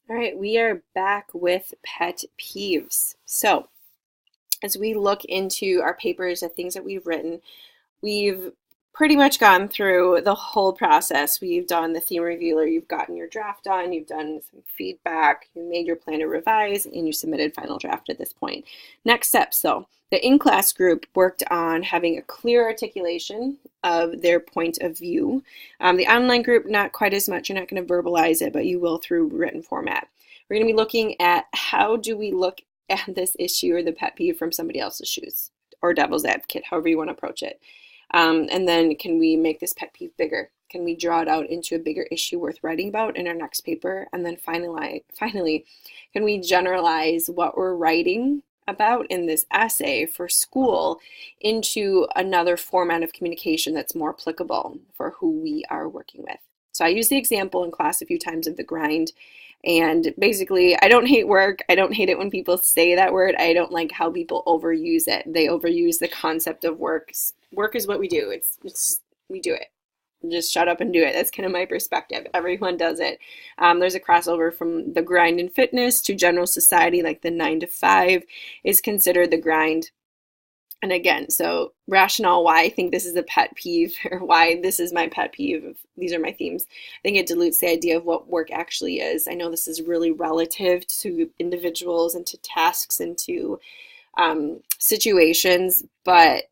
All right, we are back with pet peeves. So, as we look into our papers, the things that we've written, we've pretty much gone through the whole process. We've done the theme reviewer, you've gotten your draft done, you've done some feedback, you made your plan to revise, and you submitted final draft at this point. Next steps, though. The in-class group worked on having a clear articulation of their point of view. The online group, not quite as much. You're not going to verbalize it, but you will through written format. We're going to be looking at how do we look at this issue or the pet peeve from somebody else's shoes or devil's advocate, however you want to approach it. And then can we make this pet peeve bigger? Can we draw it out into a bigger issue worth writing about in our next paper? And then finally, can we generalize what we're writing about in this essay for school into another format of communication that's more applicable for who we are working with? So I use the example in class a few times of the grind. And basically, I don't hate work. I don't hate it when people say that word. I don't like how people overuse it. They overuse the concept of work. Work is what we do. It's we do it. Just shut up and do it. That's kind of my perspective. Everyone does it. There's a crossover from the grind in fitness to general society, like the 9 to 5 is considered the grind. And again, so rationale why I think this is a pet peeve or why this is my pet peeve. These are my themes. I think it dilutes the idea of what work actually is. I know this is really relative to individuals and to tasks and to situations, but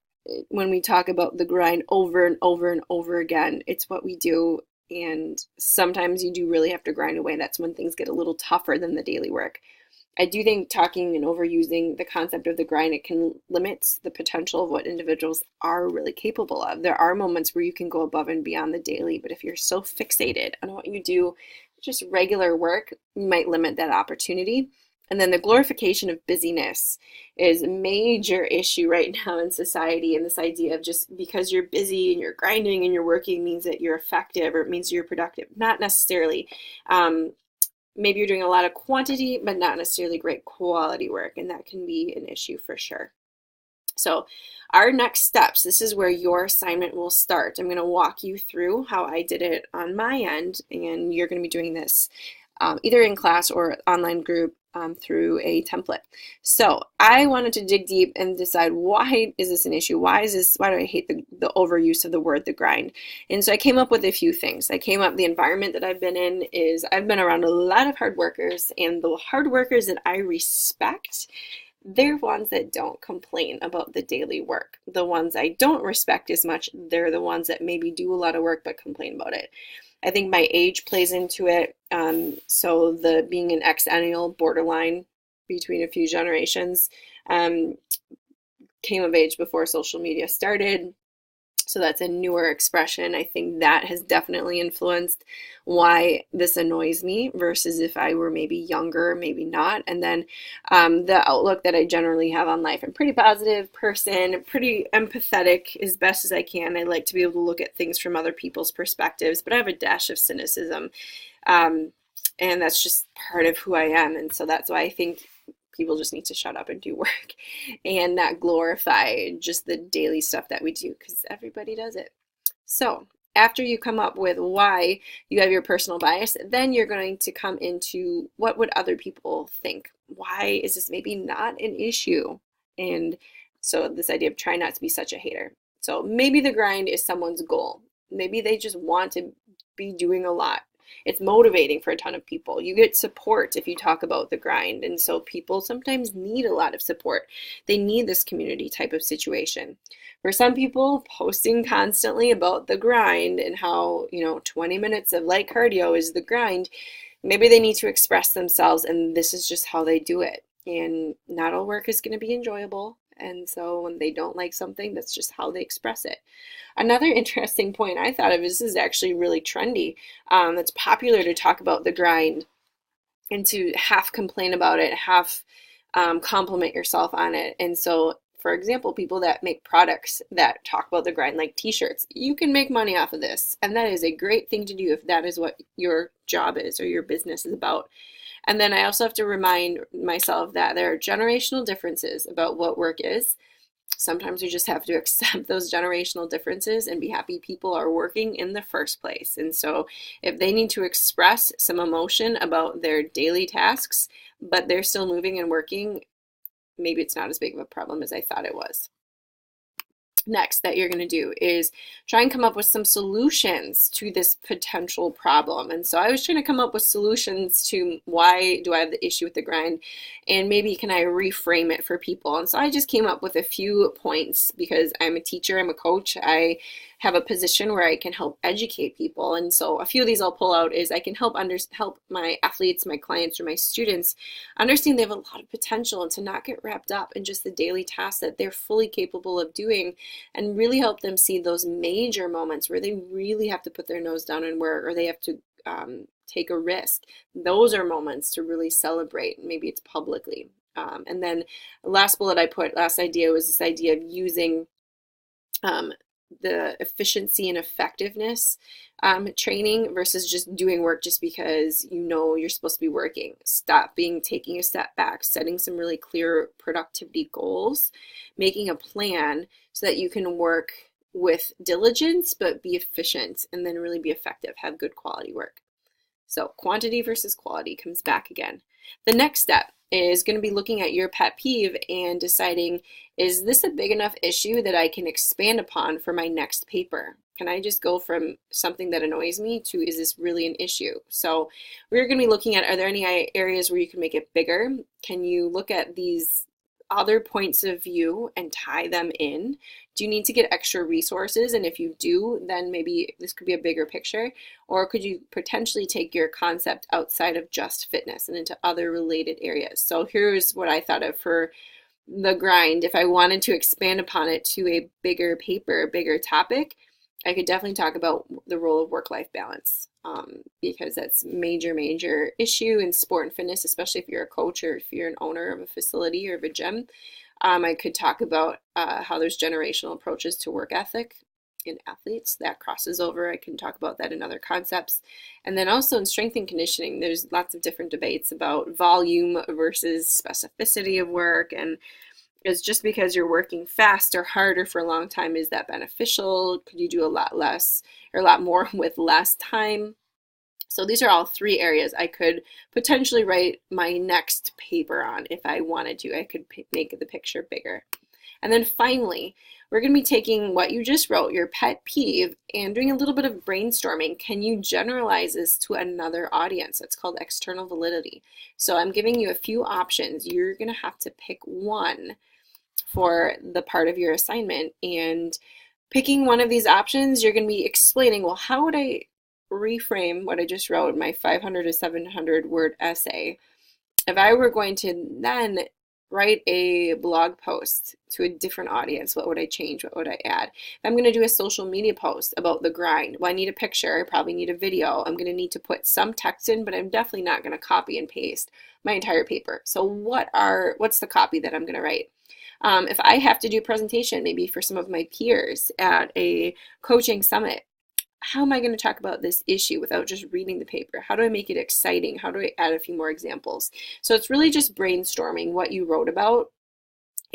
when we talk about the grind over and over and over again, it's what we do. And sometimes you do really have to grind away. That's when things get a little tougher than the daily work. I do think talking and overusing the concept of the grind, it can limit the potential of what individuals are really capable of. There are moments where you can go above and beyond the daily, but if you're so fixated on what you do, just regular work, you might limit that opportunity. And then the glorification of busyness is a major issue right now in society. And this idea of just because you're busy and you're grinding and you're working means that you're effective or it means you're productive. Not necessarily. Maybe you're doing a lot of quantity, but not necessarily great quality work, and that can be an issue for sure. So our next steps, this is where your assignment will start. I'm going to walk you through how I did it on my end, and you're going to be doing this either in class or online group through a template. So I wanted to dig deep and decide, why is this an issue? Why do I hate the overuse of the word the grind? And so I came up with a few things. The environment that I've been in is I've been around a lot of hard workers, and the hard workers that I respect, they're ones that don't complain about the daily work. The ones I don't respect as much, they're the ones that maybe do a lot of work but complain about it. I think my age plays into it. So the being an exennial, borderline between a few generations, came of age before social media started. So that's a newer expression. I think that has definitely influenced why this annoys me versus if I were maybe younger, maybe not. And then the outlook that I generally have on life. I'm a pretty positive person, pretty empathetic as best as I can. I like to be able to look at things from other people's perspectives, but I have a dash of cynicism. And that's just part of who I am. And so that's why I think people just need to shut up and do work and not glorify just the daily stuff that we do, because everybody does it. So after you come up with why you have your personal bias, then you're going to come into what would other people think? Why is this maybe not an issue? And so this idea of trying not to be such a hater. So maybe the grind is someone's goal. Maybe they just want to be doing a lot. It's motivating for a ton of people. You get support if you talk about the grind. And so people sometimes need a lot of support. They need this community type of situation. For some people, posting constantly about the grind and how, 20 minutes of light cardio is the grind, maybe they need to express themselves, and this is just how they do it. And not all work is going to be enjoyable. And so when they don't like something, that's just how they express it. Another interesting point I thought of is this is actually really trendy. It's popular to talk about the grind and to half complain about it, half compliment yourself on it. And so, for example, people that make products that talk about the grind, like t-shirts, you can make money off of this. And that is a great thing to do if that is what your job is or your business is about. And then I also have to remind myself that there are generational differences about what work is. Sometimes we just have to accept those generational differences and be happy people are working in the first place. And so if they need to express some emotion about their daily tasks, but they're still moving and working, maybe it's not as big of a problem as I thought it was. Next that you're going to do is try and come up with some solutions to this potential problem. And so I was trying to come up with solutions to why do I have the issue with the grind, and maybe can I reframe it for people. And so I just came up with a few points because I'm a teacher, I'm a coach, I have a position where I can help educate people. And so a few of these I'll pull out is I can help my athletes, my clients, or my students understand they have a lot of potential and to not get wrapped up in just the daily tasks that they're fully capable of doing, and really help them see those major moments where they really have to put their nose down and work, or they have to take a risk. Those are moments to really celebrate. Maybe it's publicly. And then the last bullet I put, last idea, was this idea of using the efficiency and effectiveness training versus just doing work just because you know you're supposed to be working. Taking a step back, setting some really clear productivity goals, making a plan so that you can work with diligence but be efficient, and then really be effective, have good quality work. So quantity versus quality comes back again. The next step is going to be looking at your pet peeve and deciding, is this a big enough issue that I can expand upon for my next paper? Can I just go from something that annoys me to, is this really an issue? So we're going to be looking at, are there any areas where you can make it bigger? Can you look at these other points of view and tie them in? Do you need to get extra resources? And if you do, then maybe this could be a bigger picture. Or could you potentially take your concept outside of just fitness and into other related areas? So here's what I thought of for the grind. If I wanted to expand upon it to a bigger paper, a bigger topic, I could definitely talk about the role of work-life balance, because that's major issue in sport and fitness, especially if you're a coach or if you're an owner of a facility or of a gym. I could talk about how there's generational approaches to work ethic in athletes that crosses over. I can talk about that in other concepts. And then also in strength and conditioning, there's lots of different debates about volume versus specificity of work, and is just because you're working fast or harder for a long time, is that beneficial? Could you do a lot less or a lot more with less time? So these are all three areas I could potentially write my next paper on if I wanted to. I could make the picture bigger. And then finally, we're going to be taking what you just wrote, your pet peeve, and doing a little bit of brainstorming. Can you generalize this to another audience? It's called external validity. So I'm giving you a few options. You're going to have to pick one for the part of your assignment, and picking one of these options, you're going to be explaining, well, how would I reframe what I just wrote, my 500 to 700 word essay, if I were going to then write a blog post to a different audience? What would I change? What would I add? If I'm going to do a social media post about the grind, well, I need a picture, I probably need a video, I'm going to need to put some text in, but I'm definitely not going to copy and paste my entire paper. So what's the copy that I'm going to write? If I have to do a presentation, maybe for some of my peers at a coaching summit, how am I going to talk about this issue without just reading the paper? How do I make it exciting? How do I add a few more examples? So it's really just brainstorming what you wrote about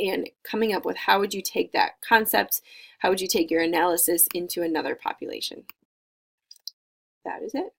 and coming up with how would you take that concept, how would you take your analysis into another population. That is it.